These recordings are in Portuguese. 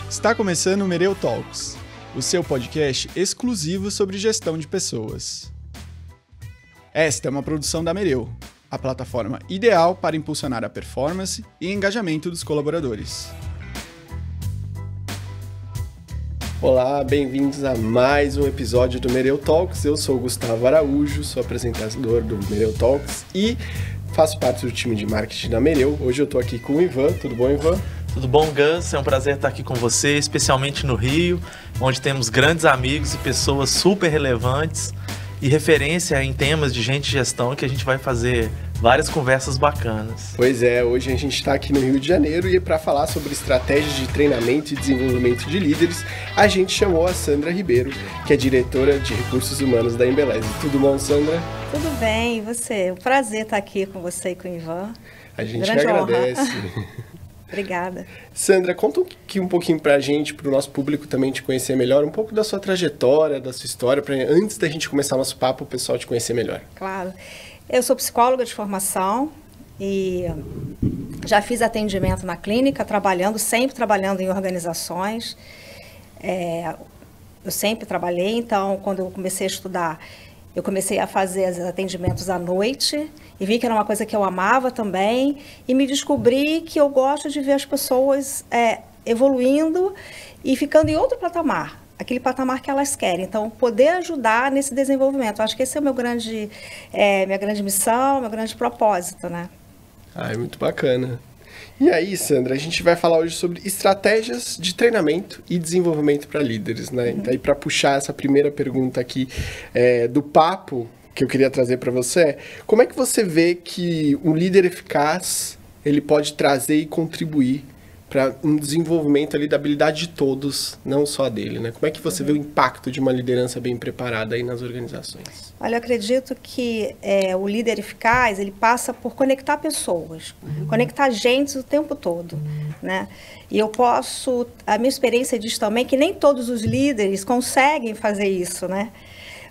Está começando o Mereu Talks, o seu podcast exclusivo sobre gestão de pessoas. Esta é uma produção da Mereu, a plataforma ideal para impulsionar a performance e engajamento dos colaboradores. Olá, bem-vindos a mais um episódio do Mereu Talks. Eu sou o Gustavo Araújo, sou apresentador do Mereu Talks e faço parte do time de marketing da Mereu. Hoje eu estou aqui com o Ivan. Tudo bom, Ivan? Tudo bom, Gus? É um prazer estar aqui com você, especialmente no Rio, onde temos grandes amigos e pessoas super relevantes e referência em temas de gente de gestão que a gente vai fazer várias conversas bacanas. Pois é, hoje a gente está aqui no Rio de Janeiro e para falar sobre estratégias de treinamento e desenvolvimento de líderes, a gente chamou a Sandra Ribeiro, que é diretora de recursos humanos da Embeleze. Tudo bom, Sandra? Tudo bem, e você? Um prazer estar aqui com você e com o Ivan. A gente agradece. Obrigada. Sandra, conta um pouquinho pra gente, pro nosso público também te conhecer melhor, um pouco da sua trajetória, da sua história, antes da gente começar nosso papo, o pessoal te conhecer melhor. Claro. Eu sou psicóloga de formação e já fiz atendimento na clínica, sempre trabalhando em organizações. Eu sempre trabalhei, então, quando eu comecei a estudar, eu comecei a fazer os atendimentos à noite e vi que era uma coisa que eu amava também e me descobri que eu gosto de ver as pessoas evoluindo e ficando em outro patamar, aquele patamar que elas querem. Então, poder ajudar nesse desenvolvimento. Acho que esse é minha grande missão, meu grande propósito, né? É muito bacana. E aí, Sandra, a gente vai falar hoje sobre estratégias de treinamento e desenvolvimento para líderes, né? Então, aí, para puxar essa primeira pergunta aqui do papo que eu queria trazer para você, como é que você vê que um líder eficaz ele pode trazer e contribuir para um desenvolvimento ali da habilidade de todos, não só dele, né? Como é que você vê o impacto de uma liderança bem preparada aí nas organizações? Olha, eu acredito que o líder eficaz, ele passa por conectar pessoas, conectar gente o tempo todo, né? E a minha experiência diz também que nem todos os líderes conseguem fazer isso, né?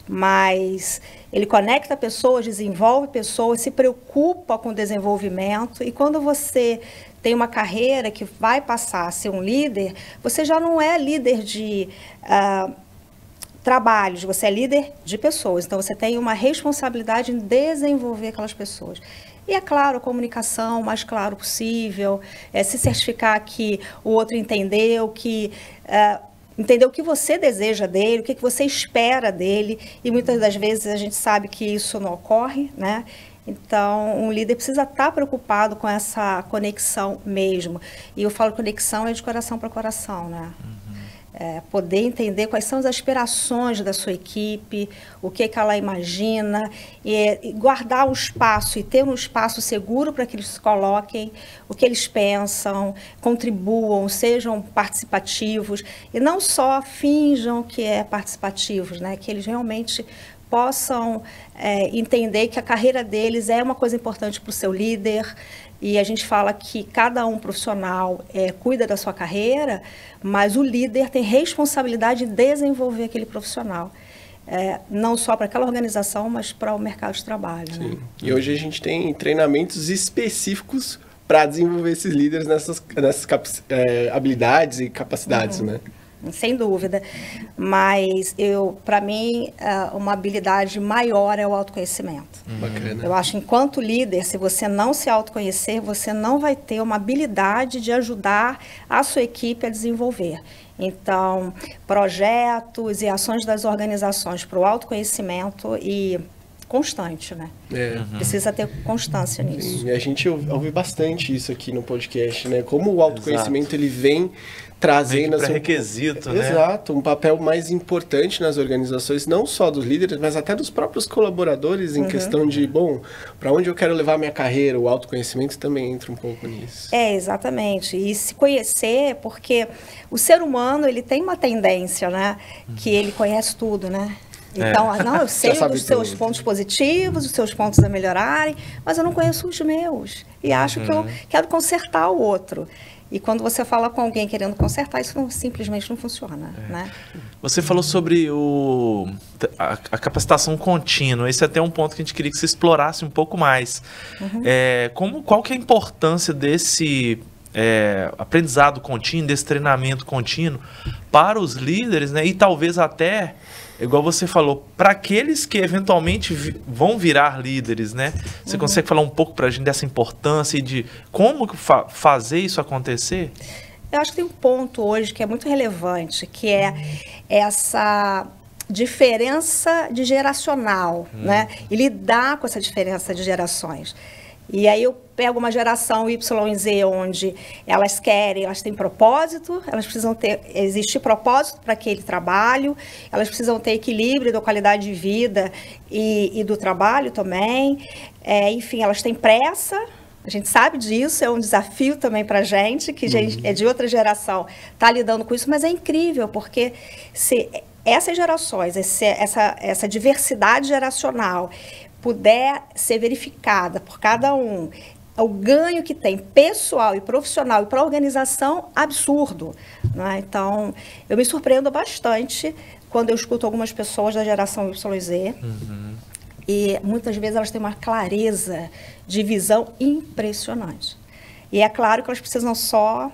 Mas ele conecta pessoas, desenvolve pessoas, se preocupa com o desenvolvimento e quando você tem uma carreira que vai passar a ser um líder, você já não é líder de trabalhos, você é líder de pessoas. Então, você tem uma responsabilidade em desenvolver aquelas pessoas. E, é claro, a comunicação o mais claro possível, se certificar que o outro entendeu, entender o que você deseja dele, o que você espera dele. E, muitas das vezes, a gente sabe que isso não ocorre, né? Então, um líder precisa estar preocupado com essa conexão mesmo. E eu falo conexão de coração para coração, né? Poder entender quais são as aspirações da sua equipe, o que ela imagina, e guardar um espaço e ter um espaço seguro para que eles se coloquem, o que eles pensam, contribuam, sejam participativos, e não só finjam que participativos, né? Que eles realmente possam entender que a carreira deles é uma coisa importante para o seu líder. E a gente fala que cada profissional cuida da sua carreira, mas o líder tem responsabilidade de desenvolver aquele profissional. Não só para aquela organização, mas para o mercado de trabalho. Sim. Né? E hoje a gente tem treinamentos específicos para desenvolver esses líderes nessas habilidades e capacidades, né? Sem dúvida, mas para mim, uma habilidade maior é o autoconhecimento. Bacana. Eu acho que enquanto líder, se você não se autoconhecer, você não vai ter uma habilidade de ajudar a sua equipe a desenvolver. Então, projetos e ações das organizações para o autoconhecimento e constante, né? Precisa ter constância nisso. Sim, e a gente ouve bastante isso aqui no podcast, né? Como o autoconhecimento ele vem trazendo pré-requisito, né? Exato, um papel mais importante nas organizações, não só dos líderes, mas até dos próprios colaboradores em questão de, para onde eu quero levar minha carreira, o autoconhecimento também entra um pouco nisso. Exatamente. E se conhecer, porque o ser humano, ele tem uma tendência, né? Que ele conhece tudo, né? Então, eu sei os seus pontos positivos, os seus pontos a melhorarem, mas eu não conheço os meus. E acho que eu quero consertar o outro. E quando você fala com alguém querendo consertar, isso simplesmente não funciona, né? Você falou sobre a capacitação contínua. Esse é até um ponto que a gente queria que você explorasse um pouco mais. Qual que é a importância desse aprendizado contínuo, desse treinamento contínuo para os líderes, né? E talvez até, igual você falou, para aqueles que eventualmente vão virar líderes, né? Você consegue falar um pouco para a gente dessa importância e de como fazer isso acontecer? Eu acho que tem um ponto hoje que é muito relevante, que é essa diferença de geracional, né? E lidar com essa diferença de gerações. E aí eu pego uma geração Y e Z, onde elas têm propósito, elas precisam existir propósito para aquele trabalho, elas precisam ter equilíbrio da qualidade de vida e do trabalho também. Enfim, elas têm pressa, a gente sabe disso, é um desafio também para a gente, que é de outra geração, está lidando com isso, mas é incrível, porque se essas gerações, essa diversidade geracional puder ser verificada por cada um, o ganho que tem pessoal e profissional e para a organização, absurdo, né? Então, eu me surpreendo bastante quando eu escuto algumas pessoas da geração YZ, e muitas vezes elas têm uma clareza de visão impressionante. E é claro que elas precisam só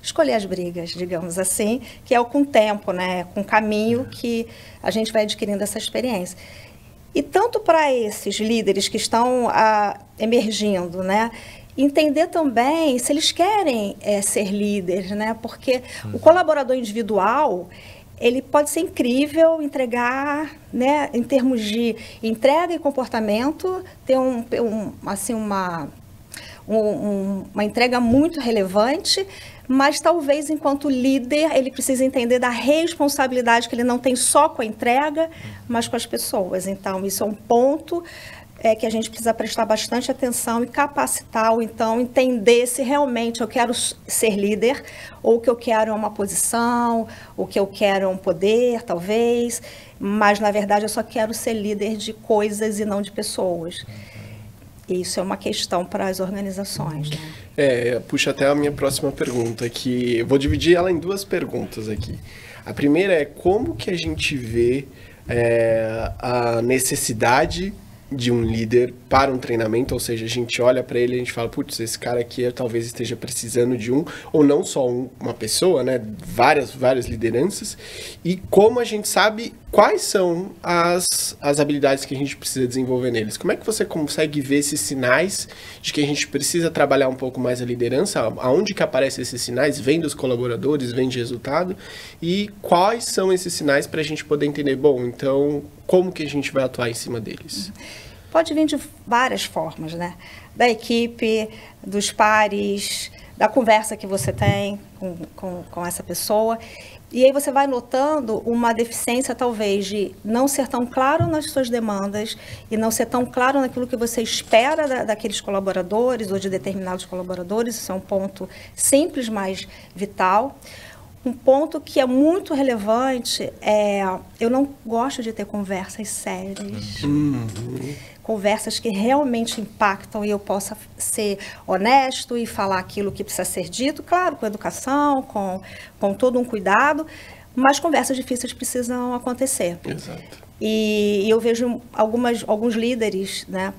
escolher as brigas, digamos assim, que é com o tempo, né? Com o caminho que a gente vai adquirindo essa experiência. E tanto para esses líderes que estão emergindo, né? Entender também se eles querem ser líderes, né? Porque o colaborador individual, ele pode ser incrível, entregar, né? Em termos de entrega e comportamento, ter uma entrega muito relevante, mas talvez enquanto líder ele precisa entender da responsabilidade que ele não tem só com a entrega, mas com as pessoas. Então isso é um ponto que a gente precisa prestar bastante atenção e capacitar, ou então entender se realmente eu quero ser líder, ou o que eu quero é uma posição, o que eu quero é um poder, talvez, mas na verdade eu só quero ser líder de coisas e não de pessoas. Isso é uma questão para as organizações, né? Puxa até a minha próxima pergunta, que eu vou dividir ela em duas perguntas aqui. A primeira é como que a gente vê a necessidade de um líder para um treinamento, ou seja, a gente olha para ele e a gente fala, putz, esse cara aqui talvez esteja precisando de ou não só uma pessoa, né, várias lideranças, e como a gente sabe quais são as habilidades que a gente precisa desenvolver neles. Como é que você consegue ver esses sinais de que a gente precisa trabalhar um pouco mais a liderança? Aonde que aparecem esses sinais? Vem dos colaboradores, vem de resultado? E quais são esses sinais para a gente poder entender, bom, então, como que a gente vai atuar em cima deles? Pode vir de várias formas, né? Da equipe, dos pares, da conversa que você tem com essa pessoa. E aí você vai notando uma deficiência, talvez, de não ser tão claro nas suas demandas e não ser tão claro naquilo que você espera daqueles colaboradores ou de determinados colaboradores. Isso é um ponto simples, mas vital. Um ponto que é muito relevante eu não gosto de ter conversas sérias. Conversas que realmente impactam e eu possa ser honesto e falar aquilo que precisa ser dito, claro, com educação, com todo um cuidado, mas conversas difíceis precisam acontecer. Exato. E eu vejo alguns líderes, né?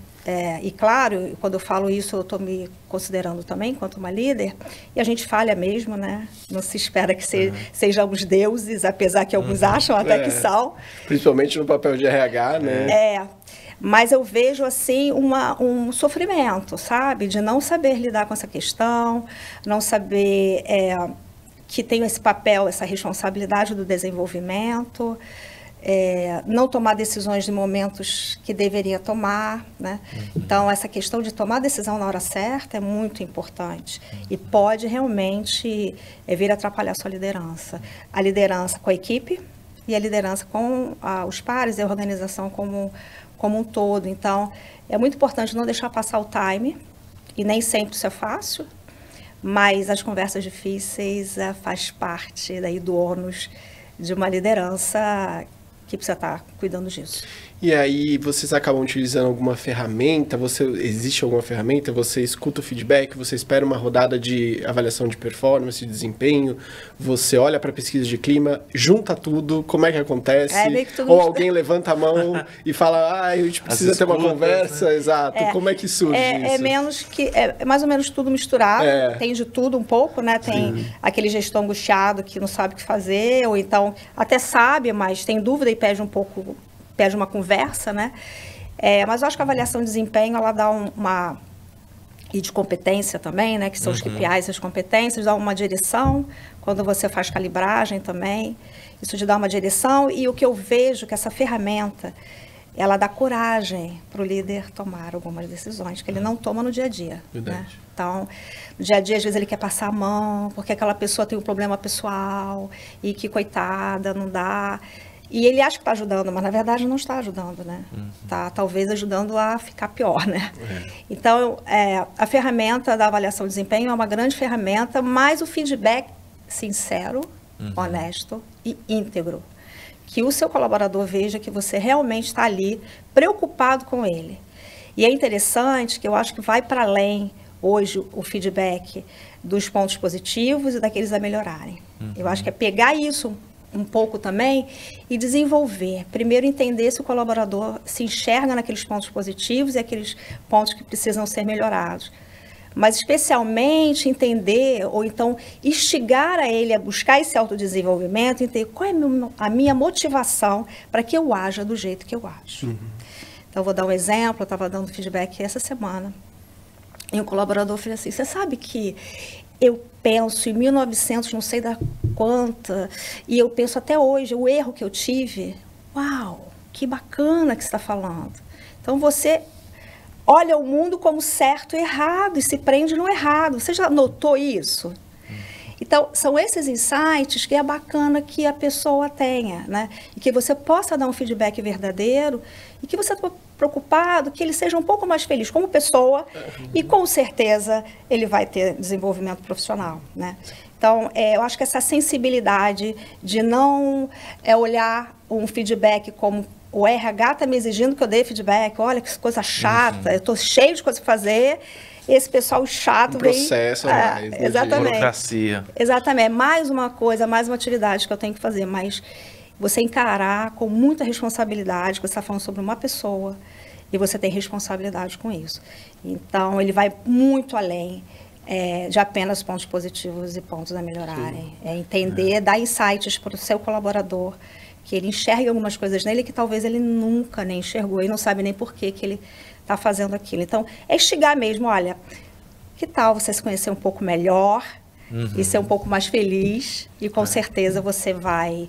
E claro, quando eu falo isso, eu estou me considerando também enquanto uma líder, e a gente falha mesmo, né? Não se espera que sejamos deuses, apesar que alguns acham até que são. Principalmente no papel de RH, né? Mas eu vejo, assim, um sofrimento, sabe? De não saber lidar com essa questão, não saber que tem esse papel, essa responsabilidade do desenvolvimento, não tomar decisões em momentos que deveria tomar, né? Então, essa questão de tomar decisão na hora certa é muito importante e pode realmente vir a atrapalhar a sua liderança. A liderança com a equipe e a liderança com os pares e a organização como um todo. Então, é muito importante não deixar passar o time, e nem sempre isso é fácil, mas as conversas difíceis faz parte daí do ônus de uma liderança que precisa estar cuidando disso. E aí, vocês acabam utilizando alguma ferramenta? Existe alguma ferramenta? Você escuta o feedback? Você espera uma rodada de avaliação de performance, de desempenho? Você olha para a pesquisa de clima, junta tudo? Como é que acontece? Ou alguém levanta a mão e fala, a gente precisa ter uma conversa? Né? Exato. Como é que surge isso? É mais ou menos tudo misturado. Tem de tudo um pouco, né? Tem aquele gestor angustiado que não sabe o que fazer, ou então até sabe, mas tem dúvida e pede uma conversa, né? Mas eu acho que a avaliação de desempenho, ela dá e de competência também, né? Que são os KPIs, as competências, dá uma direção. Quando você faz calibragem também, isso te dá uma direção. E o que eu vejo que essa ferramenta, ela dá coragem para o líder tomar algumas decisões que ele não toma no dia a dia. Né? Então, no dia a dia, às vezes ele quer passar a mão, porque aquela pessoa tem um problema pessoal e que, coitada, não dá. E ele acha que está ajudando, mas na verdade não está ajudando, né? Está talvez ajudando a ficar pior, né? Então, a ferramenta da avaliação de desempenho é uma grande ferramenta, mas o feedback sincero, honesto e íntegro. Que o seu colaborador veja que você realmente está ali preocupado com ele. E é interessante que eu acho que vai para além hoje o feedback dos pontos positivos e daqueles a melhorarem. Eu acho que é pegar isso um pouco também e desenvolver. Primeiro, entender se o colaborador se enxerga naqueles pontos positivos e aqueles pontos que precisam ser melhorados. Mas, especialmente, entender ou então instigar a ele a buscar esse autodesenvolvimento, entender qual é a minha motivação para que eu haja do jeito que eu ajo. Então, eu vou dar um exemplo. Eu estava dando feedback essa semana e um colaborador fez assim, você sabe que eu penso em 1900, não sei da quanta, e eu penso até hoje, o erro que eu tive, uau, que bacana que você está falando. Então, você olha o mundo como certo e errado, e se prende no errado. Você já notou isso? Então, são esses insights que é bacana que a pessoa tenha, né? E que você possa dar um feedback verdadeiro e que você está preocupado que ele seja um pouco mais feliz como pessoa e, com certeza, ele vai ter desenvolvimento profissional, né? Então, eu acho que essa sensibilidade de não olhar um feedback como o RH está me exigindo que eu dê feedback, olha que coisa chata, eu estou cheio de coisa para fazer, esse pessoal chato vem... processo mais, né? Exatamente. Burocracia. Exatamente, mais uma coisa, mais uma atividade que eu tenho que fazer, mas você encarar com muita responsabilidade, que você está falando sobre uma pessoa, e você tem responsabilidade com isso. Então, ele vai muito além de apenas pontos positivos e pontos a melhorarem. É entender, dar insights para o seu colaborador, que ele enxergue algumas coisas nele que talvez ele nunca nem enxergou e não sabe nem por que ele está fazendo aquilo. Então, é instigar mesmo, olha, que tal você se conhecer um pouco melhor e ser um pouco mais feliz e com certeza você vai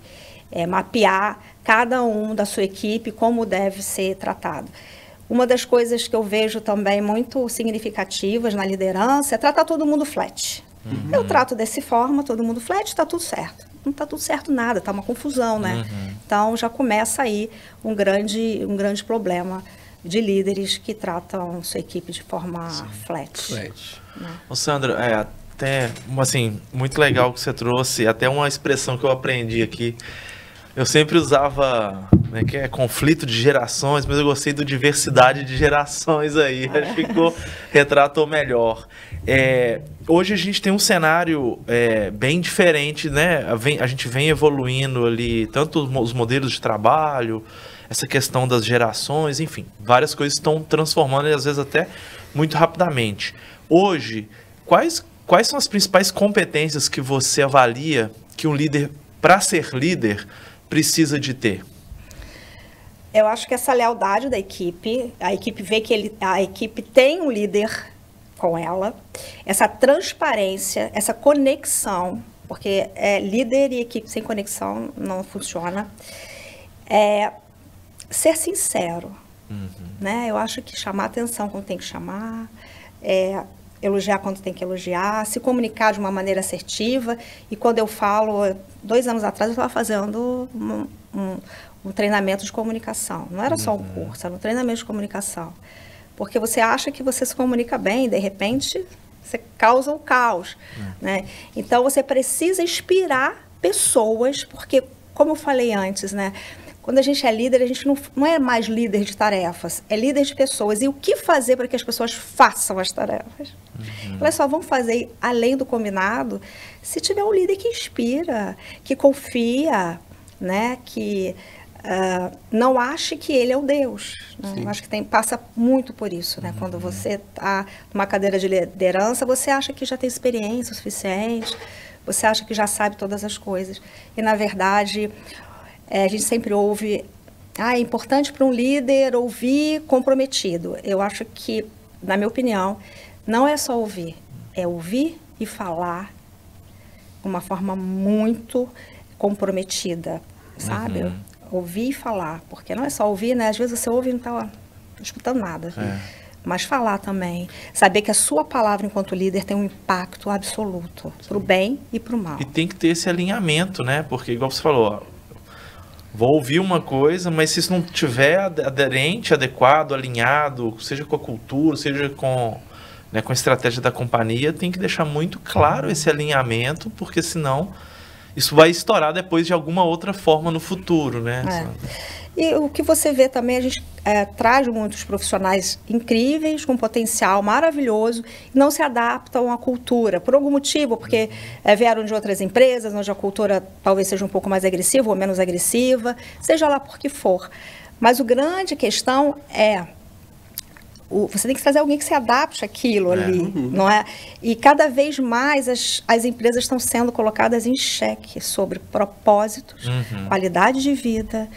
mapear cada um da sua equipe como deve ser tratado. Uma das coisas que eu vejo também muito significativas na liderança é tratar todo mundo flat. Eu trato dessa forma, todo mundo flat, está tudo certo. Não está tudo certo nada, está uma confusão, né? Então, já começa aí um grande problema de líderes que tratam sua equipe de forma flat. Né? Ô, Sandra, até, assim, muito legal que você trouxe, até uma expressão que eu aprendi aqui. Eu sempre usava, né, que é conflito de gerações, mas eu gostei do diversidade de gerações aí, retratou melhor. Hoje a gente tem um cenário bem diferente, né? A gente vem evoluindo ali, tanto os modelos de trabalho, essa questão das gerações, enfim, várias coisas estão transformando e às vezes até muito rapidamente. Hoje, quais são as principais competências que você avalia que um líder, para ser líder, precisa de ter? Eu acho que essa lealdade da equipe, a equipe vê que a equipe tem um líder com ela, essa transparência, essa conexão, porque líder e equipe sem conexão não funciona. Ser sincero, né? Eu acho que chamar atenção quando tem que chamar, elogiar quando tem que elogiar, se comunicar de uma maneira assertiva. E quando eu falo, 2 anos atrás eu estava fazendo um treinamento de comunicação. Não era só um curso, era um treinamento de comunicação. Porque você acha que você se comunica bem, de repente você causa um caos. Né? Então você precisa inspirar pessoas, porque, como eu falei antes, né? Quando a gente é líder, a gente não é mais líder de tarefas, é líder de pessoas. E o que fazer para que as pessoas façam as tarefas? Elas só vão fazer além do combinado se tiver um líder que inspira, que confia, né? Que não ache que ele é o Deus. Né? Eu acho que passa muito por isso. Né? Quando você está numa cadeira de liderança, você acha que já tem experiência o suficiente, você acha que já sabe todas as coisas. E, na verdade, a gente sempre ouve, é importante para um líder ouvir comprometido. Eu acho que, na minha opinião, não é só ouvir, é ouvir e falar de uma forma muito comprometida, sabe? Ouvir e falar, porque não é só ouvir, né? Às vezes você ouve e não está escutando nada. Mas falar também. Saber que a sua palavra enquanto líder tem um impacto absoluto, para o bem e para o mal. E tem que ter esse alinhamento, né? Porque, igual você falou, vou ouvir uma coisa, mas se isso não tiver aderente, adequado, alinhado, seja com a cultura, seja com a estratégia da companhia, tem que deixar muito claro esse alinhamento, porque senão isso vai estourar depois de alguma outra forma no futuro, né? E o que você vê também, a gente traz muitos profissionais incríveis, com potencial maravilhoso, e não se adaptam à cultura, por algum motivo, porque vieram de outras empresas, onde a cultura talvez seja um pouco mais agressiva ou menos agressiva, seja lá por que for. Mas a grande questão você tem que trazer alguém que se adapte àquilo ali, não é? E cada vez mais as empresas estão sendo colocadas em xeque sobre propósitos, qualidade de vida,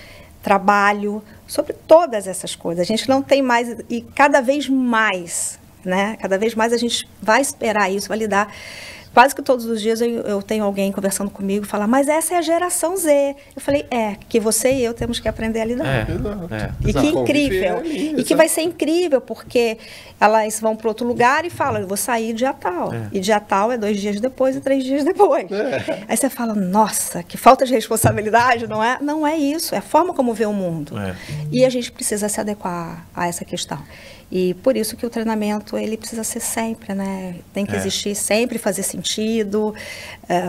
trabalho, sobre todas essas coisas. A gente não tem mais, e cada vez mais, né? Cada vez mais a gente vai esperar isso, vai lidar. Quase que todos os dias eu tenho alguém conversando comigo e falar, mas essa é a geração Z. Eu falei, que você e eu temos que aprender a lidar. E que incrível. E que vai ser incrível, porque elas vão para outro lugar e falam, eu vou sair dia tal. E dia tal é 2 dias depois e 3 dias depois. Aí você fala, nossa, que falta de responsabilidade, não é? Não é isso, é a forma como vê o mundo. E a gente precisa se adequar a essa questão. E por isso que o treinamento, ele precisa ser sempre, né? Tem que existir sempre, fazer sentido,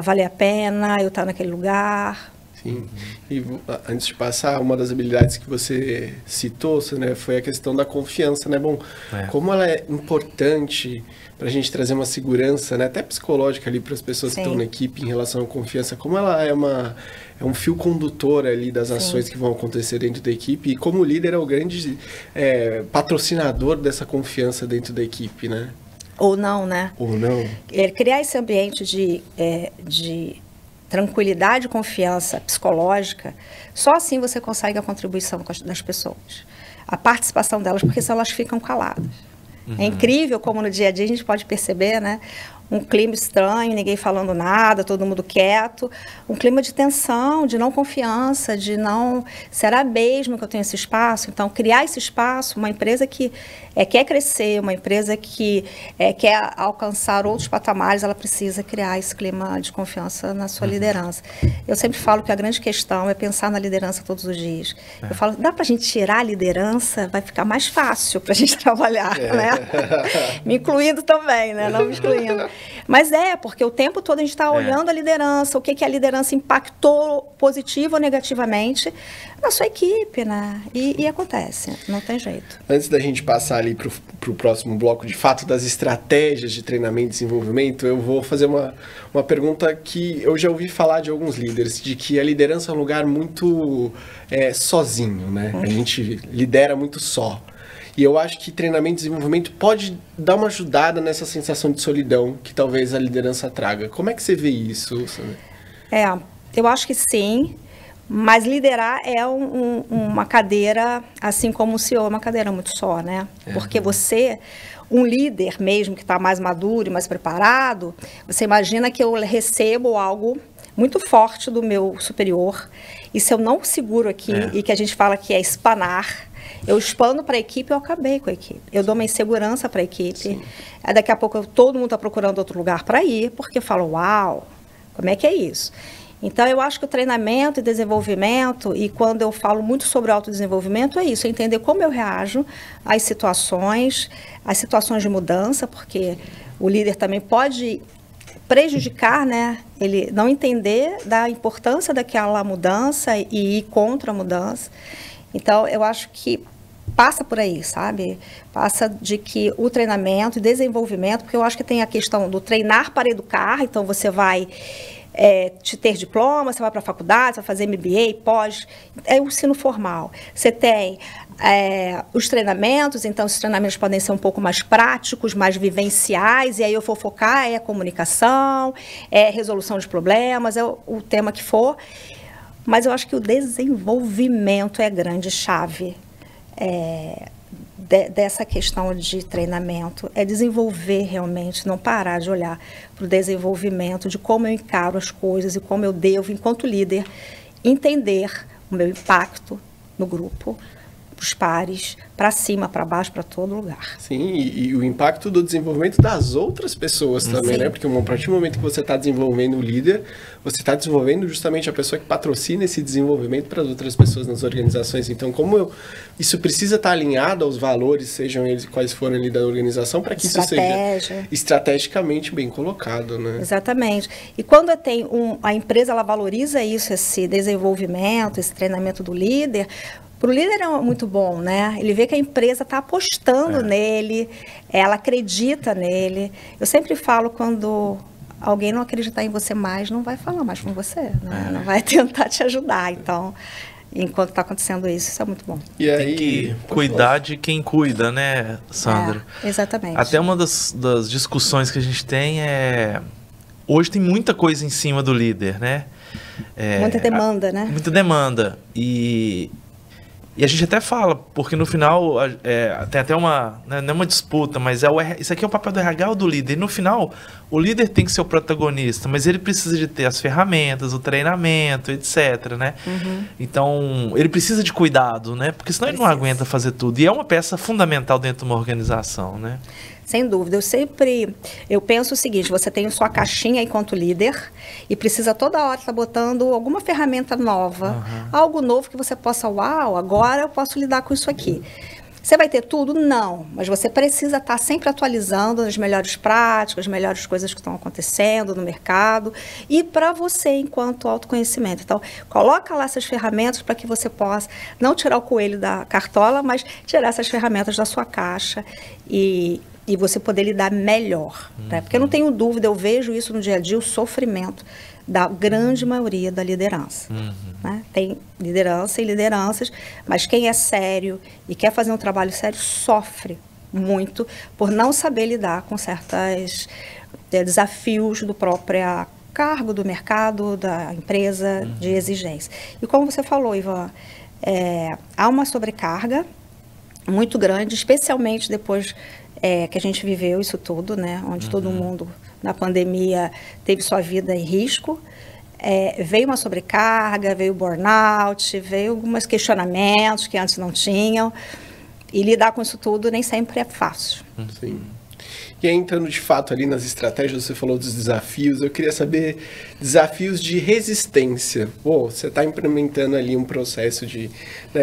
valer a pena, eu estar naquele lugar. Sim. E antes de passar, uma das habilidades que você citou, né, foi a questão da confiança, né? Bom, como ela é importante para a gente trazer uma segurança, né, até psicológica ali para as pessoas que estão na equipe em relação à confiança, como ela é um fio condutor ali das ações que vão acontecer dentro da equipe, e como o líder é o grande patrocinador dessa confiança dentro da equipe, né? Ou não, né? Ou não. Criar esse ambiente de tranquilidade e confiança psicológica, só assim você consegue a contribuição das pessoas. A participação delas, porque senão elas ficam caladas. É incrível como no dia a dia a gente pode perceber, né? Um clima estranho, ninguém falando nada, todo mundo quieto. Um clima de tensão, de não confiança, de não... Será mesmo que eu tenho esse espaço? Então, criar esse espaço, uma empresa que quer crescer, uma empresa que quer alcançar outros patamares, ela precisa criar esse clima de confiança na sua liderança. Eu sempre falo que a grande questão é pensar na liderança todos os dias. Eu falo, dá para a gente tirar a liderança? Vai ficar mais fácil para a gente trabalhar, né? Me incluindo também, né? Não me excluindo. Mas porque o tempo todo a gente está olhando a liderança, o que a liderança impactou positivo ou negativamente na sua equipe, né? E acontece, não tem jeito. Antes da gente passar ali para o próximo bloco, de fato, das estratégias de treinamento e desenvolvimento, eu vou fazer uma pergunta que eu já ouvi falar de alguns líderes, de que a liderança é um lugar muito sozinho, né? A gente lidera muito só. E eu acho que treinamento e desenvolvimento pode dar uma ajudada nessa sensação de solidão que talvez a liderança traga. Como é que você vê isso, Sandra? Eu acho que sim, mas liderar é uma cadeira, assim como o CEO é uma cadeira muito só, né? Porque você, um líder mesmo que está mais maduro e mais preparado, você imagina que eu recebo algo muito forte do meu superior, e se eu não seguro aqui, e que a gente fala que é espanar, eu expando para a equipe, eu acabei com a equipe. Eu dou uma insegurança para a equipe. Daqui a pouco todo mundo está procurando outro lugar para ir, porque fala, uau, como é que é isso? Então, eu acho que o treinamento e desenvolvimento, e quando eu falo muito sobre autodesenvolvimento, é isso, é entender como eu reajo às situações de mudança, porque o líder também pode prejudicar, né? Ele não entender da importância daquela mudança e ir contra a mudança. Então, eu acho que passa por aí, sabe? Passa de que o treinamento e desenvolvimento, porque eu acho que tem a questão do treinar para educar, então você vai te ter diploma, você vai para a faculdade, você vai fazer MBA, pós, é o ensino formal. Você tem os treinamentos, então esses treinamentos podem ser um pouco mais práticos, mais vivenciais, e aí eu vou focar a comunicação, resolução de problemas, o tema que for, mas eu acho que o desenvolvimento é a grande chave dessa questão de treinamento, é desenvolver realmente, não parar de olhar para o desenvolvimento, de como eu encaro as coisas e como eu devo, enquanto líder, entender o meu impacto no grupo, para os pares, para cima, para baixo, para todo lugar. Sim, e o impacto do desenvolvimento das outras pessoas também, né? Porque a partir do momento que você está desenvolvendo o líder, você está desenvolvendo justamente a pessoa que patrocina esse desenvolvimento para as outras pessoas nas organizações. Então, isso precisa estar alinhado aos valores, sejam eles quais forem ali da organização, para que isso seja estrategicamente bem colocado, né? Exatamente. E quando a empresa ela valoriza isso, esse desenvolvimento, esse treinamento do líder, para o líder é muito bom, né? Ele vê que a empresa está apostando nele, ela acredita nele. Eu sempre falo, quando alguém não acreditar em você mais, não vai falar mais com você, né? Não vai tentar te ajudar. Então, enquanto está acontecendo isso é muito bom. E aí, tem que cuidar de quem cuida, né, Sandra? Exatamente. Até uma das discussões que a gente tem hoje tem muita coisa em cima do líder, né? Muita demanda, né? Muita demanda. E a gente até fala, porque no final tem até uma, não é uma disputa, mas isso aqui é o papel do RH ou do líder. E no final, o líder tem que ser o protagonista, mas ele precisa de ter as ferramentas, o treinamento, etc, né? Então, ele precisa de cuidado, né? Porque senão ele não aguenta fazer tudo. E é uma peça fundamental dentro de uma organização, né? Sem dúvida. Eu penso o seguinte, você tem sua caixinha enquanto líder e precisa toda hora estar botando alguma ferramenta nova, algo novo que você possa, agora eu posso lidar com isso aqui. Você vai ter tudo? Não, mas você precisa estar sempre atualizando as melhores práticas, as melhores coisas que estão acontecendo no mercado e para você enquanto autoconhecimento. Então, coloca lá essas ferramentas para que você possa não tirar o coelho da cartola, mas tirar essas ferramentas da sua caixa e você poder lidar melhor. Né? Porque eu não tenho dúvida, eu vejo isso no dia a dia, o sofrimento da grande maioria da liderança. Né? Tem liderança e lideranças, mas quem é sério e quer fazer um trabalho sério sofre muito por não saber lidar com certos desafios do próprio cargo, do mercado, da empresa, de exigência. E como você falou, Ivan, há uma sobrecarga muito grande, especialmente depois que a gente viveu isso tudo, né? Onde todo mundo, na pandemia, teve sua vida em risco. Veio uma sobrecarga, veio burnout, veio alguns questionamentos que antes não tinham. E lidar com isso tudo nem sempre é fácil. Sim. E aí, entrando de fato ali nas estratégias, você falou dos desafios, eu queria saber desafios de resistência. Você está implementando ali um processo de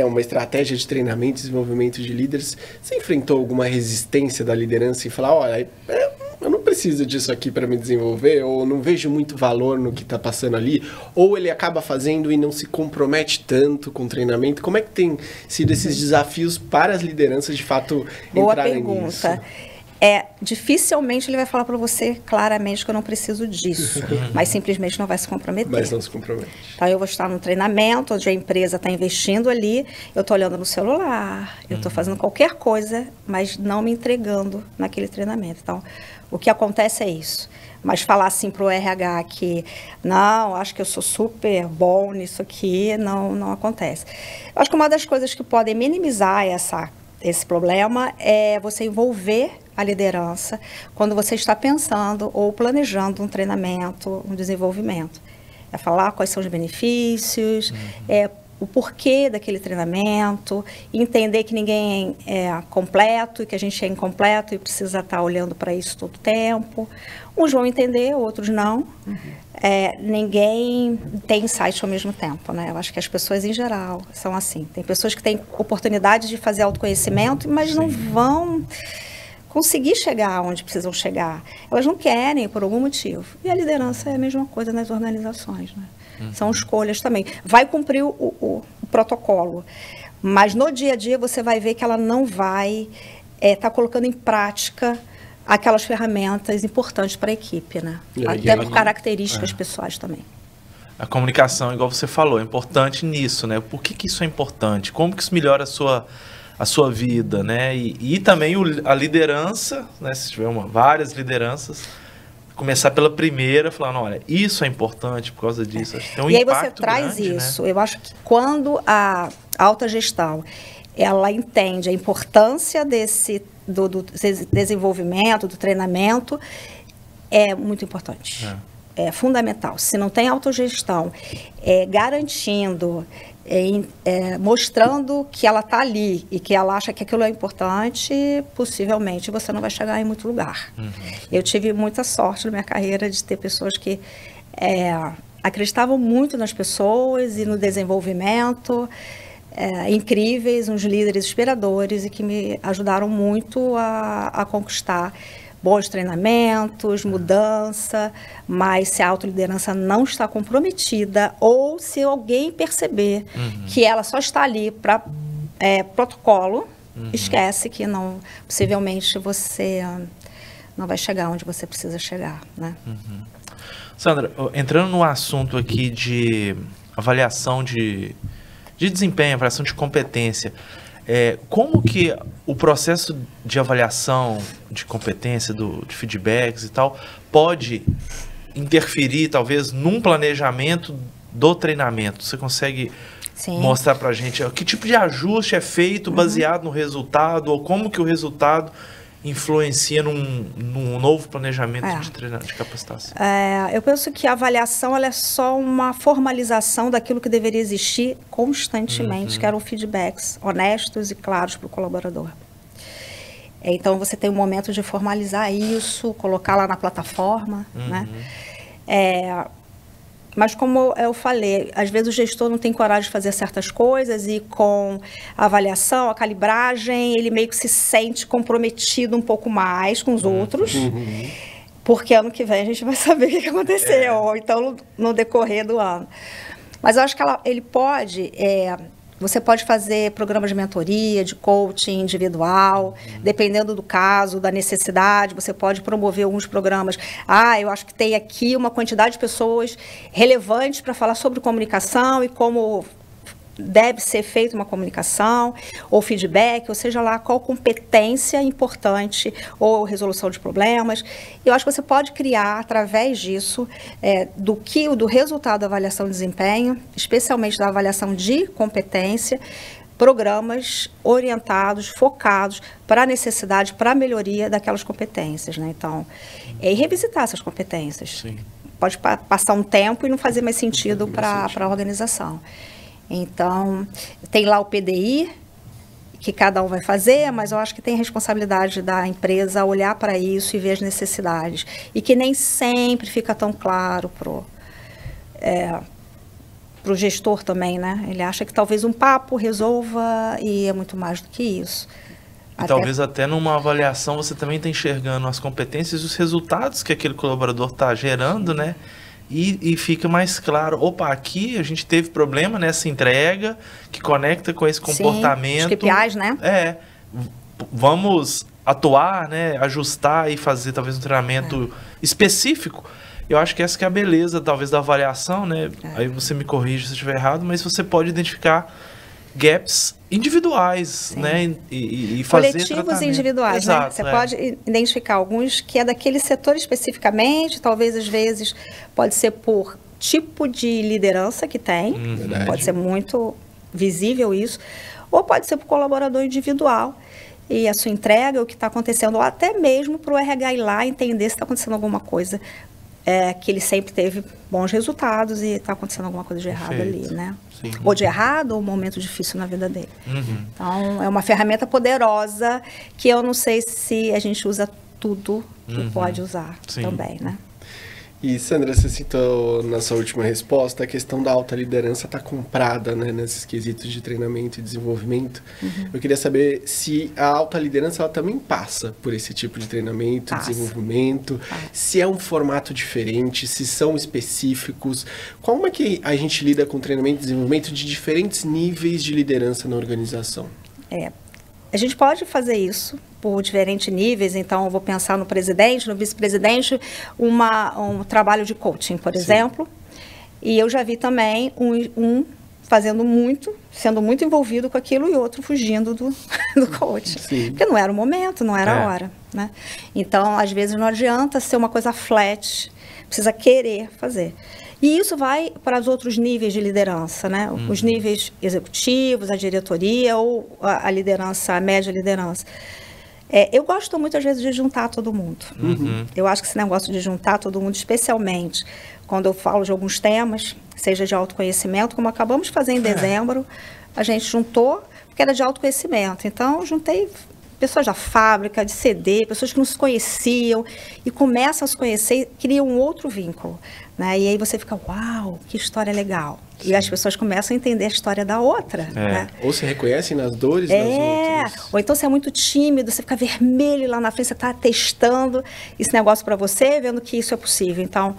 uma estratégia de treinamento e desenvolvimento de líderes. Você enfrentou alguma resistência da liderança em falar, olha, eu não preciso disso aqui para me desenvolver, ou não vejo muito valor no que está passando ali, ou ele acaba fazendo e não se compromete tanto com o treinamento? Como é que tem sido esses desafios para as lideranças de fato entrarem nisso? Boa pergunta. Dificilmente ele vai falar para você claramente que eu não preciso disso, mas simplesmente não vai se comprometer. Mas não se compromete. Então, eu vou estar num treinamento onde a empresa está investindo ali, eu estou olhando no celular, eu estou fazendo qualquer coisa, mas não me entregando naquele treinamento. Então, o que acontece é isso. Mas falar assim para o RH que, não, acho que eu sou super bom nisso aqui, não acontece. Eu acho que uma das coisas que podem minimizar esse problema é você envolver a liderança quando você está pensando ou planejando um treinamento, um desenvolvimento. É falar quais são os benefícios, o porquê daquele treinamento, entender que ninguém é completo e que a gente é incompleto e precisa estar olhando para isso todo o tempo. Uns vão entender, outros não. Ninguém tem insight ao mesmo tempo, né? Eu acho que as pessoas, em geral, são assim. Tem pessoas que têm oportunidade de fazer autoconhecimento, mas não vão conseguir chegar onde precisam chegar. Elas não querem por algum motivo. E a liderança é a mesma coisa nas organizações, né? São escolhas também. Vai cumprir o protocolo, mas no dia a dia você vai ver que ela não vai estar colocando em prática aquelas ferramentas importantes para a equipe, né? Até por características pessoais também. A comunicação, igual você falou, é importante nisso, né? Por que isso é importante? Como que isso melhora a sua vida, né? E também a liderança, né? Se tiver várias lideranças, começar pela primeira, falando, olha, isso é importante por causa disso. Acho que tem um impacto aí você traz grande, isso. Né? Eu acho que quando a alta gestão ela entende a importância do desenvolvimento, do treinamento, é muito importante. É fundamental. Se não tem autogestão, garantindo, mostrando que ela está ali e que ela acha que aquilo é importante, possivelmente você não vai chegar em muito lugar. Eu tive muita sorte na minha carreira de ter pessoas que acreditavam muito nas pessoas e no desenvolvimento, incríveis, uns líderes inspiradores e que me ajudaram muito a conquistar bons treinamentos, mudança, mas se a autoliderança não está comprometida ou se alguém perceber que ela só está ali para protocolo, esquece que não, possivelmente você não vai chegar onde você precisa chegar, né? Sandra, entrando no assunto aqui de avaliação de desempenho, avaliação de competência, como que o processo de avaliação de competência, de feedbacks e tal, pode interferir, talvez, num planejamento do treinamento? Você consegue mostrar pra gente que tipo de ajuste é feito baseado no resultado, ou como que o resultado influencia num novo planejamento de capacitação? Eu penso que a avaliação ela é só uma formalização daquilo que deveria existir constantemente, que eram feedbacks honestos e claros para o colaborador. Então, você tem um momento de formalizar isso, colocar lá na plataforma, né? Mas como eu falei, às vezes o gestor não tem coragem de fazer certas coisas e com a avaliação, a calibragem, ele meio que se sente comprometido um pouco mais com os outros, porque ano que vem a gente vai saber o que aconteceu, ou então no decorrer do ano. Mas eu acho que ele pode... Você pode fazer programas de mentoria, de coaching individual, dependendo do caso, da necessidade, você pode promover alguns programas. Eu acho que tem aqui uma quantidade de pessoas relevantes para falar sobre comunicação e como deve ser feita uma comunicação, ou feedback, ou seja lá, qual competência importante, ou resolução de problemas. Eu acho que você pode criar, através disso, do resultado da avaliação de desempenho, especialmente da avaliação de competência, programas orientados, focados para a necessidade, para a melhoria daquelas competências, né? Então, e revisitar essas competências. Sim. Pode passar um tempo e não fazer mais sentido para a organização. Então, tem lá o PDI, que cada um vai fazer, mas eu acho que tem a responsabilidade da empresa olhar para isso e ver as necessidades. E que nem sempre fica tão claro pro gestor também, né? Ele acha que talvez um papo resolva e é muito mais do que isso. Talvez até numa avaliação você também está enxergando as competências e os resultados que aquele colaborador está gerando, né? E fica mais claro, aqui a gente teve problema nessa entrega que conecta com esse comportamento. Os KPIs, né? Vamos atuar, né? Ajustar e fazer talvez um treinamento específico. Eu acho que essa que é a beleza, talvez, da avaliação, né? Aí você me corrige se eu estiver errado, mas você pode identificar gaps individuais, né? E fazer coletivos e individuais, exato, né? Você pode identificar alguns que é daquele setor especificamente, talvez às vezes pode ser por tipo de liderança que tem, pode ser muito visível isso, ou pode ser por colaborador individual e a sua entrega, o que está acontecendo, ou até mesmo para o RH ir lá entender se está acontecendo alguma coisa, que ele sempre teve bons resultados e está acontecendo alguma coisa de errado ali, né? Sim. Ou de errado, ou um momento difícil na vida dele. Então, é uma ferramenta poderosa que eu não sei se a gente usa tudo que pode usar também, né? E, Sandra, você citou na sua última resposta a questão da alta liderança estar comprada, né, nesses quesitos de treinamento e desenvolvimento. Eu queria saber se a alta liderança ela também passa por esse tipo de treinamento, desenvolvimento, se é um formato diferente, se são específicos. Como é que a gente lida com treinamento e desenvolvimento de diferentes níveis de liderança na organização? A gente pode fazer isso por diferentes níveis, então eu vou pensar no presidente, no vice-presidente, um trabalho de coaching, por exemplo. E eu já vi também um fazendo muito, sendo muito envolvido com aquilo e outro fugindo do coaching. Sim. Porque não era o momento, não era a hora, né? Então, às vezes não adianta ser uma coisa flat, precisa querer fazer. E isso vai para os outros níveis de liderança, né? Os níveis executivos, a diretoria ou a liderança, a média liderança. Eu gosto muito, às vezes, de juntar todo mundo. Eu acho que esse negócio de juntar todo mundo, especialmente quando eu falo de alguns temas, seja de autoconhecimento, como acabamos de fazer em dezembro, a gente juntou, porque era de autoconhecimento. Então, eu juntei pessoas da fábrica, de CD, pessoas que não se conheciam, e começam a se conhecer e criam um outro vínculo, né? E aí você fica, uau, que história legal. Sim. E as pessoas começam a entender a história da outra. Né? Ou se reconhecem nas dores das outras. Ou então você é muito tímido, você fica vermelho lá na frente, você está testando esse negócio para você, vendo que isso é possível. Então,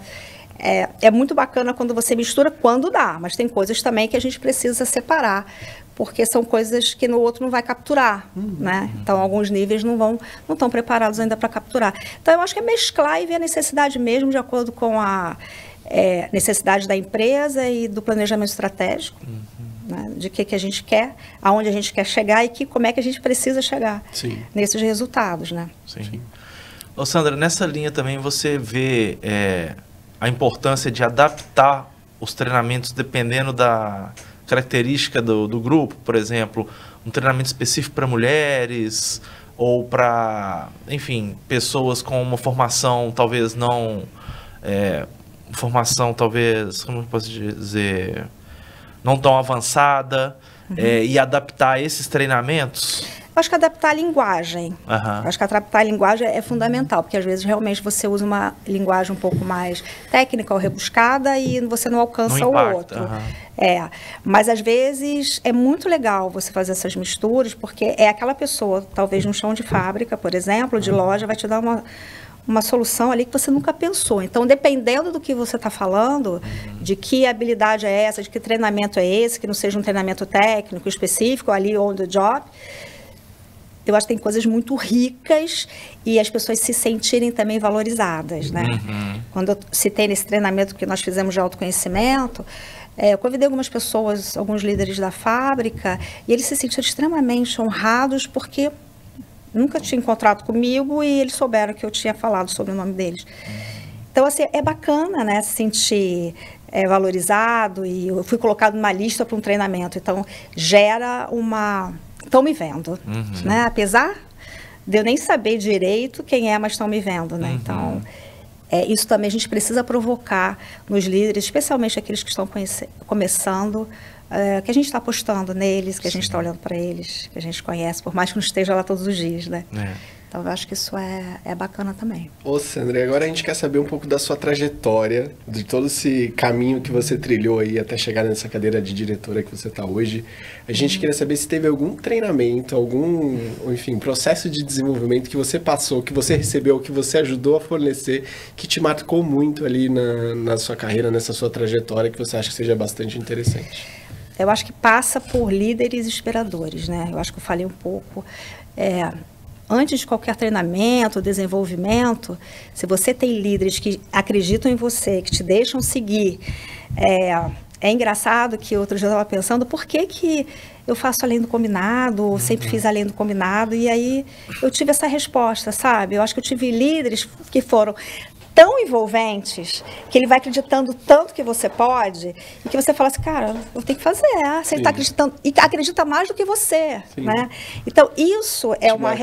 é muito bacana quando você mistura, quando dá, mas tem coisas também que a gente precisa separar, porque são coisas que no outro não vai capturar, né? Então, alguns níveis não estão preparados ainda para capturar. Então, eu acho que é mesclar e ver a necessidade mesmo, de acordo com a necessidade da empresa e do planejamento estratégico, né? De que a gente quer, aonde a gente quer chegar e como é que a gente precisa chegar nesses resultados, né? Sim. Ô, Sandra, nessa linha também você vê a importância de adaptar os treinamentos dependendo da característica do grupo, por exemplo, um treinamento específico para mulheres ou para, enfim, pessoas com uma formação talvez não... como eu posso dizer, não tão avançada, e adaptar esses treinamentos? Eu acho que adaptar a linguagem. Eu acho que adaptar a linguagem é fundamental, porque às vezes realmente você usa uma linguagem um pouco mais técnica ou rebuscada e você não alcança o outro. Mas às vezes é muito legal você fazer essas misturas, porque é aquela pessoa, talvez no chão de fábrica, por exemplo, de loja, vai te dar uma solução ali que você nunca pensou. Então, dependendo do que você está falando, de que habilidade é essa, de que treinamento é esse, que não seja um treinamento técnico específico, ali on the job, eu acho que tem coisas muito ricas e as pessoas se sentirem também valorizadas, né? Quando eu citei nesse treinamento que nós fizemos de autoconhecimento, eu convidei algumas pessoas, alguns líderes da fábrica, e eles se sentiram extremamente honrados porque nunca tinham encontrado comigo e eles souberam que eu tinha falado sobre o nome deles. Então, assim, é bacana, né, se sentir valorizado, e eu fui colocado numa lista para um treinamento, então gera uma... Estão me vendo, né? Apesar de eu nem saber direito quem é, mas estão me vendo, né? Então, isso também a gente precisa provocar nos líderes, especialmente aqueles que estão começando, que a gente está apostando neles, que a gente está olhando para eles, que a gente conhece, por mais que não esteja lá todos os dias, né? Então, eu acho que isso é bacana também. Ô, Sandra, agora a gente quer saber um pouco da sua trajetória, de todo esse caminho que você trilhou aí até chegar nessa cadeira de diretora que você está hoje. A gente queria saber se teve algum treinamento, enfim, processo de desenvolvimento que você passou, que você recebeu, que você ajudou a fornecer, que te marcou muito ali na sua carreira, nessa sua trajetória, que você acha que seja bastante interessante. Eu acho que passa por líderes inspiradores, né? Eu acho que eu falei um pouco... Antes de qualquer treinamento, desenvolvimento, se você tem líderes que acreditam em você, que te deixam seguir, é engraçado que outro dia eu estava pensando, por que eu faço além do combinado, sempre fiz além do combinado, e aí eu tive essa resposta, sabe? Eu acho que eu tive líderes que foram tão envolventes, que ele vai acreditando tanto que você pode, e que você fala assim, cara, eu tenho que fazer. Se ele está acreditando, e acredita mais do que você, né? Então, isso é uma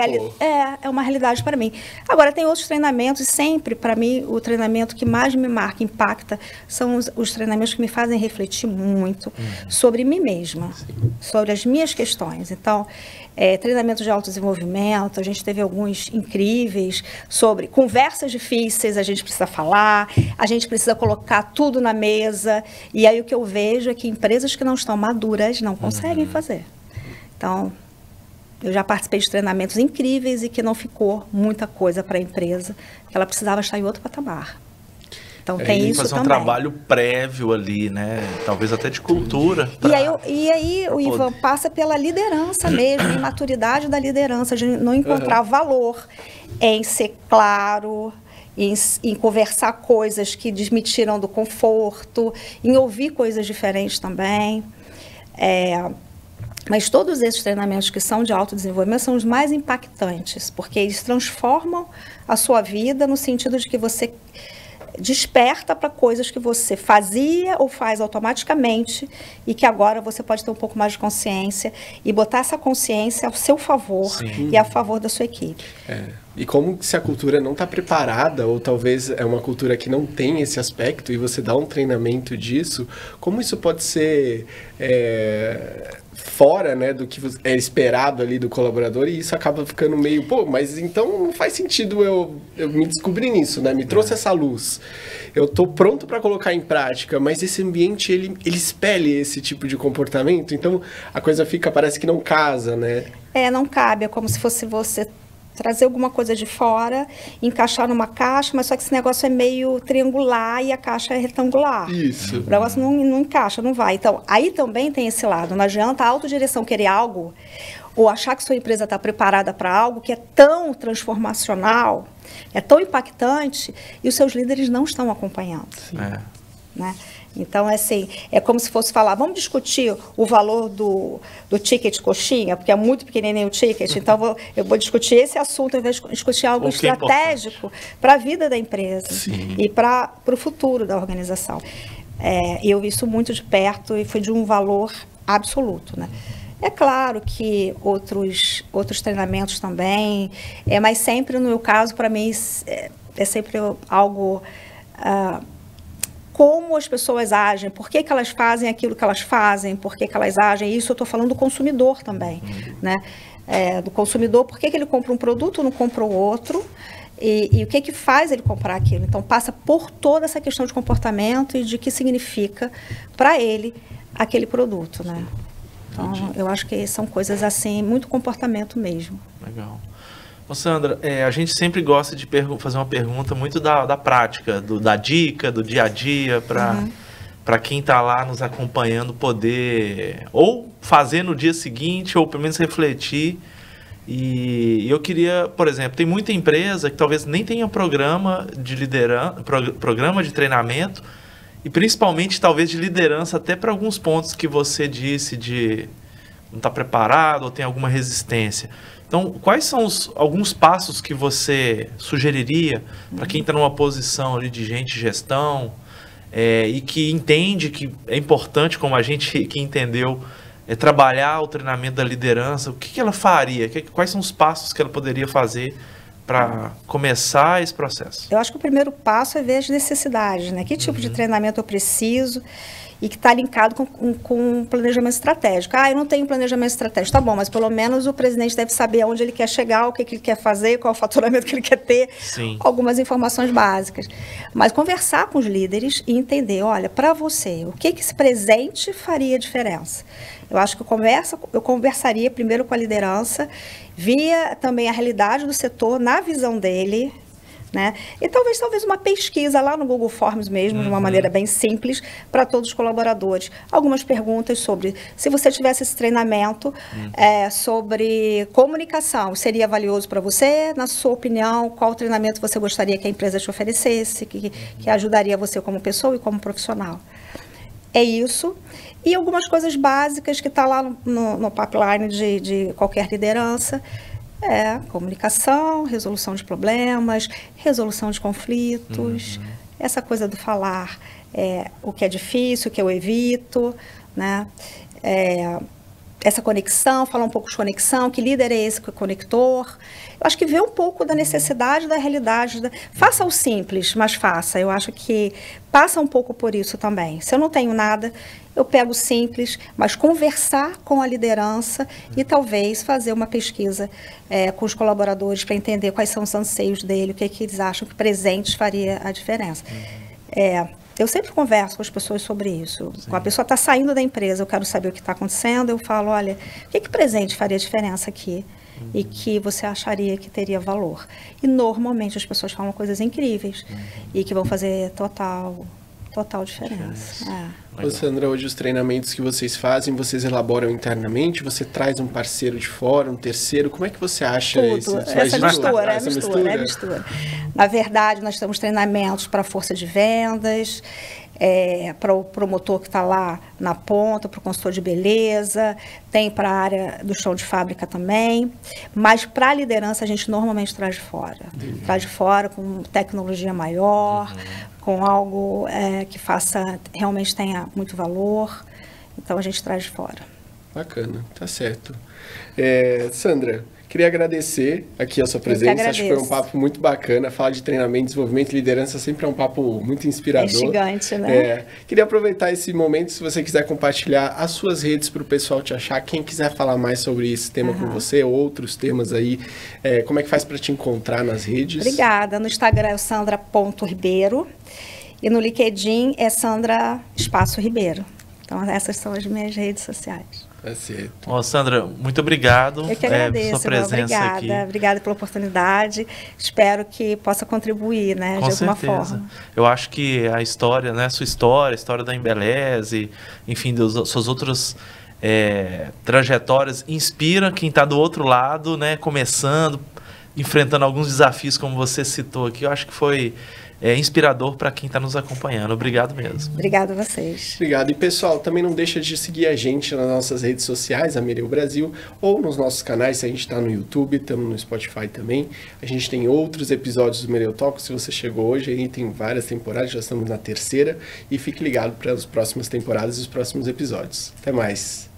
realidade para mim. Agora, tem outros treinamentos, e sempre, para mim, o treinamento que mais me marca, impacta, são os treinamentos que me fazem refletir muito sobre mim mesma, sobre as minhas questões. Então, treinamento de autodesenvolvimento, a gente teve alguns incríveis sobre conversas difíceis, a gente gente precisa falar, a gente precisa colocar tudo na mesa. E aí o que eu vejo é que empresas que não estão maduras não conseguem fazer. Então, eu já participei de treinamentos incríveis e que não ficou muita coisa para a empresa, que ela precisava estar em outro patamar. Então tem isso fazer também. Um trabalho prévio ali, né? Talvez até de cultura. E aí o Ivan passa pela liderança mesmo, em maturidade da liderança, de não encontrar valor em ser claro, em conversar coisas que desmentiram do conforto, em ouvir coisas diferentes também. Mas todos esses treinamentos que são de autodesenvolvimento são os mais impactantes, porque eles transformam a sua vida no sentido de que você desperta para coisas que você fazia ou faz automaticamente e que agora você pode ter um pouco mais de consciência e botar essa consciência ao seu favor e a favor da sua equipe. E como se a cultura não está preparada, ou talvez é uma cultura que não tem esse aspecto, e você dá um treinamento disso, como isso pode ser fora, né, do que é esperado ali do colaborador, e isso acaba ficando meio, mas então não faz sentido eu me descobrir nisso, né? Me trouxe essa luz. Eu estou pronto para colocar em prática, mas esse ambiente, ele espelha esse tipo de comportamento, então a coisa parece que não casa, né? Não cabe, é como se fosse você trazer alguma coisa de fora, encaixar numa caixa, mas só que esse negócio é meio triangular e a caixa é retangular. Isso. O negócio não encaixa, não vai. Então, aí também tem esse lado. Não adianta a autodireção querer algo ou achar que sua empresa está preparada para algo que é tão transformacional, é tão impactante, e os seus líderes não estão acompanhando. Né? Então, assim, é como se fosse falar, vamos discutir o valor do ticket coxinha, porque é muito pequenininho o ticket, então eu vou discutir esse assunto ao invés de discutir algo estratégico para a vida da empresa e para o futuro da organização. Eu vi isso muito de perto e foi de um valor absoluto, né? É claro que outros treinamentos também, mas sempre, no meu caso, para mim, é sempre algo... como as pessoas agem, por que elas fazem aquilo que elas fazem, por que elas agem. Isso eu estou falando do consumidor também, né? Do consumidor, por que ele compra um produto ou não compra o outro, e o que faz ele comprar aquilo. Então, passa por toda essa questão de comportamento e de que significa para ele aquele produto, né? Então, eu acho que são coisas assim, muito comportamento mesmo. Legal. Ô Sandra, a gente sempre gosta de fazer uma pergunta muito da prática, da dica, do dia a dia, para quem está lá nos acompanhando poder ou fazer no dia seguinte, ou pelo menos refletir. E eu queria, por exemplo, tem muita empresa que talvez nem tenha programa de liderança, programa de treinamento, e principalmente talvez de liderança, até para alguns pontos que você disse de não estar preparado ou tem alguma resistência. Então, quais são alguns passos que você sugeriria para quem está numa posição ali de gente de gestão e que entende que é importante, como a gente que entendeu, trabalhar o treinamento da liderança? O que ela faria? Quais são os passos que ela poderia fazer para começar esse processo? Eu acho que o primeiro passo é ver as necessidades, né? Que tipo de treinamento eu preciso? E que está linkado com planejamento estratégico. Eu não tenho planejamento estratégico. Tá bom, mas pelo menos o presidente deve saber aonde ele quer chegar, o que ele quer fazer, qual é o faturamento que ele quer ter, algumas informações básicas. Mas conversar com os líderes e entender, olha, para você, o que esse presente faria diferença? Eu acho que eu conversaria primeiro com a liderança, via também a realidade do setor na visão dele, né? E talvez uma pesquisa lá no Google Forms mesmo, de uma maneira bem simples, para todos os colaboradores. Algumas perguntas sobre, se você tivesse esse treinamento sobre comunicação, seria valioso para você? Na sua opinião, qual treinamento você gostaria que a empresa te oferecesse, que ajudaria você como pessoa e como profissional? É isso. E algumas coisas básicas que está lá no pipeline de qualquer liderança. Comunicação, resolução de problemas, resolução de conflitos, essa coisa do falar o que é difícil, o que eu evito, né? essa conexão, falar um pouco de conexão, que líder é esse conector. Eu acho que ver um pouco da necessidade, da realidade. Faça o simples, mas faça. Eu acho que passa um pouco por isso também. Se eu não tenho nada, eu pego o simples, mas conversar com a liderança e talvez fazer uma pesquisa com os colaboradores para entender quais são os anseios dele, o que eles acham que presentes faria a diferença. Eu sempre converso com as pessoas sobre isso. Quando a pessoa está saindo da empresa, eu quero saber o que está acontecendo, eu falo, olha, o que presente faria diferença aqui? E que você acharia que teria valor. E normalmente as pessoas falam coisas incríveis e que vão fazer total diferença. Ô, Sandra, hoje os treinamentos que vocês fazem, vocês elaboram internamente? Você traz um parceiro de fora, um terceiro? Como é que você acha Tudo. Essa mistura. Na verdade, nós temos treinamentos para a força de vendas, para o promotor que está lá na ponta, para o consultor de beleza, tem para a área do chão de fábrica também, mas para a liderança a gente normalmente traz de fora. Traz de fora com tecnologia maior, com algo que realmente tenha muito valor, então a gente traz de fora. Bacana, tá certo. Sandra, queria agradecer aqui a sua presença, acho que foi um papo muito bacana, falar de treinamento, desenvolvimento e liderança sempre é um papo muito inspirador. É gigante, né? Queria aproveitar esse momento, se você quiser compartilhar as suas redes para o pessoal te achar, quem quiser falar mais sobre esse tema com você, outros temas aí, como é que faz para te encontrar nas redes? Obrigada, no Instagram é o sandra.ribeiro e no LinkedIn é Sandra_Ribeiro. Então essas são as minhas redes sociais. Tá certo. Ó, Sandra, muito obrigado Eu que agradeço, sua presença aqui. Obrigada pela oportunidade. Espero que possa contribuir, né, de alguma forma. Eu acho que a história, né, sua história, a história da Embeleze, enfim, suas outras trajetórias, inspira quem está do outro lado, né, começando, enfrentando alguns desafios, como você citou aqui. Eu acho que foi inspirador para quem está nos acompanhando. Obrigado mesmo. Obrigado a vocês. Obrigado. E pessoal, também não deixa de seguir a gente nas nossas redes sociais, a Mereu Brasil, ou nos nossos canais, se a gente está no YouTube, estamos no Spotify também. A gente tem outros episódios do Mereu Talk, se você chegou hoje, aí tem várias temporadas, já estamos na terceira, e fique ligado para as próximas temporadas e os próximos episódios. Até mais.